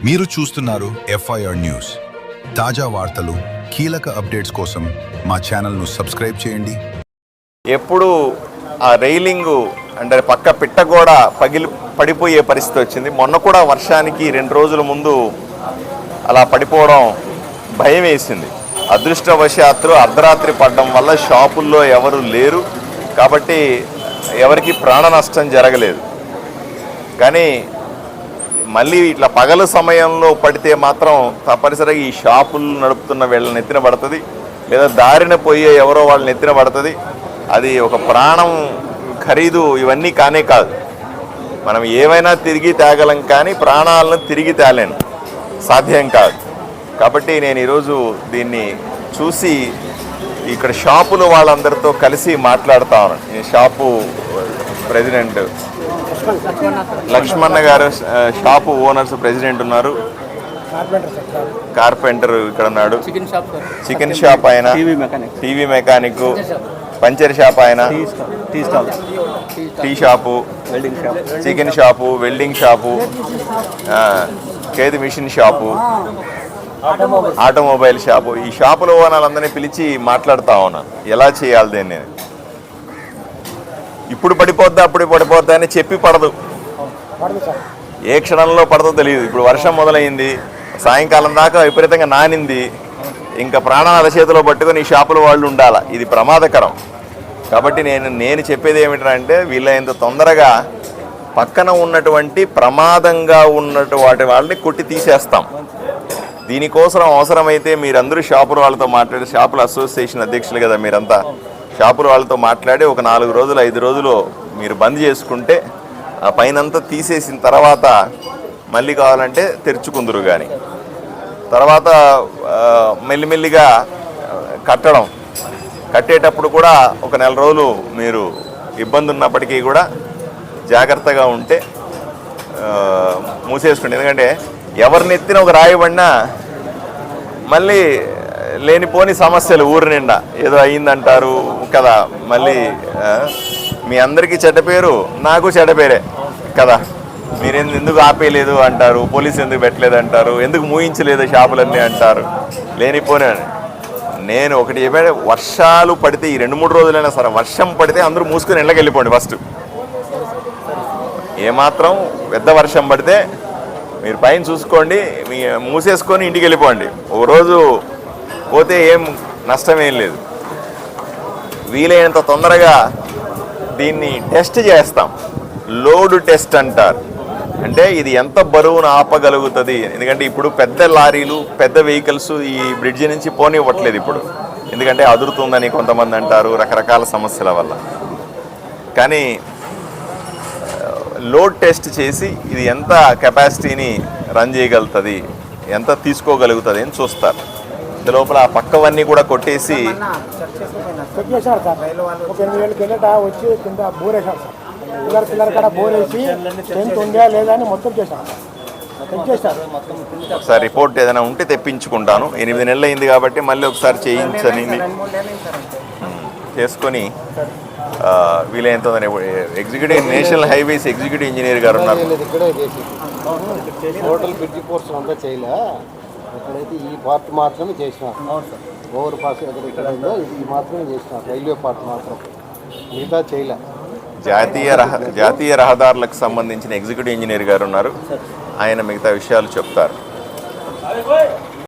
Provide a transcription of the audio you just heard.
మీరు చూస్తున్నారు FIR news. తాజా వార్తలు, కీలక అప్డేట్స్ కోసం మా ఛానల్ను సబ్స్క్రైబ్ చేయండి. ఎప్పుడు ఆ రైలింగ్ అంటే పక్క పిట్ట కూడా పడిపోయే పరిస్థితి వచ్చింది. మొన్న కూడా వర్షానికి 2 రోజుల ముందు అలా పడిపోవడం భయం వేసింది. అదృష్టవశాత్తు అర్ధరాత్రి పడడం వల్ల షాపుల్లో ఎవరు లేరు కాబట్టి ఎవరికి ప్రాణ నష్టం జరగలేదు. కానీ మళ్ళీ ఇట్లా పగల సమయంలో పడితే మాత్రం తప్పనిసరిగా ఈ షాపులు నడుపుతున్న వీళ్ళని నెత్తిన పడుతుంది, లేదా దారిన పోయే ఎవరో వాళ్ళని నెత్తిన పడుతుంది. అది ఒక ప్రాణం ఖరీదు ఇవన్నీ కానే కాదు. మనం ఏమైనా తిరిగి తేగలం కానీ ప్రాణాలను తిరిగి తేలేను, సాధ్యం కాదు. కాబట్టి నేను ఈరోజు దీన్ని చూసి ఇక్కడ షాపులు వాళ్ళందరితో కలిసి మాట్లాడుతా ఉన్నాను. ఈ షాపు ప్రెసిడెంట్ లక్ష్మణ గారు, షాపు ఓనర్స్ ప్రెసిడెంట్ ఉన్నారు, కార్పెంటర్ ఇక్కడ ఉన్నాడు, చికెన్ షాప్ ఆయన, టీవీ మెకానిక్, పంచర్ షాప్ ఆయన, tea shop, chicken shop, welding shop, ఖేదీ మిషన్ షాపు, ఆటోమొబైల్ షాపు. ఈ షాపులో వాళ్ళందరినీ పిలిచి మాట్లాడుతూ ఉన్నాను ఎలా చేయాలి దీన్ని. నేను ఇప్పుడు పడిపోద్దా అప్పుడు పడిపోద్దా అని చెప్పి పడదు, ఏ క్షణంలో పడదో తెలియదు. ఇప్పుడు వర్షం మొదలైంది, సాయంకాలం దాకా విపరీతంగా నానింది, ఇంకా ప్రాణాల చేతిలో పట్టుకొని ఈ షాపుల వాళ్ళు ఉండాలా. ఇది ప్రమాదకరం. కాబట్టి నేను చెప్పేది ఏమిటంటే వీళ్ళంత తొందరగా పక్కన ఉన్నటువంటి ప్రమాదంగా ఉన్నటువంటి వాళ్ళని కొట్టి తీసేస్తాం. దీనికోసం అవసరమైతే మీరందరూ షాపుల వాళ్ళతో మాట్లాడి, షాపుల అసోసియేషన్ అధ్యక్షులు కదా మీరంతా, షాపుల వాళ్ళతో మాట్లాడి ఒక 4 రోజులు 5 రోజులు మీరు బంద్ చేసుకుంటే ఆ పైనంతా తీసేసిన తర్వాత మళ్ళీ కావాలంటే తెరుచుకుందరు. కానీ తర్వాత మెల్లిమెల్లిగా కట్టేటప్పుడు కూడా ఒక 4 రోజులు మీరు ఇబ్బంది ఉన్నప్పటికీ కూడా జాగ్రత్తగా ఉంటే మూసేసుకోండి. ఎందుకంటే ఎవరినెత్తిన ఒక రాయబడినా మళ్ళీ లేనిపోని సమస్యలు ఊరి నిండా ఏదో అయ్యిందంటారు కదా. మళ్ళీ మీ అందరికీ చెడ్డ పేరు, నాకు చెడ్డ పేరే కదా. మీరు ఎందుకు ఆపేయలేదు అంటారు, పోలీసు ఎందుకు పెట్టలేదు అంటారు, ఎందుకు మూయించలేదు షాపులన్నీ అంటారు, లేనిపోనే. నేను ఒకటి చెప్పాను, వర్షాలు పడితే ఈ 2-3 రోజులైనా సరే వర్షం పడితే అందరూ మూసుకొని ఇళ్ళకి వెళ్ళిపోండి. ఫస్ట్ ఏమాత్రం పెద్ద వర్షం పడితే మీరు పైన చూసుకోండి, మీ మూసేసుకొని ఇంటికి వెళ్ళిపోండి. ఓ రోజు పోతే ఏం నష్టమేం లేదు. వీలైనంత తొందరగా దీన్ని టెస్ట్ చేస్తాం. లోడ్ టెస్ట్ అంటారు. అంటే ఇది ఎంత బరువును ఆపగలుగుతుంది. ఎందుకంటే ఇప్పుడు పెద్ద లారీలు, పెద్ద వెహికల్స్ ఈ బ్రిడ్జి నుంచి పోనివ్వట్లేదు ఇప్పుడు, ఎందుకంటే అదురుతుందని కొంతమంది అంటారు, రకరకాల సమస్యల వల్ల. కానీ లోడ్ టెస్ట్ చేసి ఇది ఎంత కెపాసిటీని రన్ చేయగలుగుతుంది, ఎంత తీసుకోగలుగుతుంది అని చూస్తారు. ఇంత లోపల ఆ పక్కవన్నీ కూడా కొట్టేసి ఒకసారి రిపోర్ట్ ఏదైనా ఉంటే తెప్పించుకుంటాను. 8 నెలలు అయింది కాబట్టి మళ్ళీ ఒకసారి చేయించని చేసుకొని వీలైనంత executive national highways executive engineer గారు ఉన్నారు. టోటల్ బ్రిడ్జ్ పోర్షన్ అంతా చేయలే, ఎక్కడైతే ఈ పార్ట్ మాత్రమే చేసినారు. ఓవర్ పాస్ ఎక్కడ ఉందో ఇది మాత్రమే చేసినారు, రైల్వే పార్ట్ మాత్రం, మిగతా చేయలే. జాతీయ రహదారులకు సంబంధించిన ఎగ్జిక్యూటివ్ ఇంజనీర్ గారు ఉన్నారు, ఆయన మిగతా విషయాలు చెప్తారు.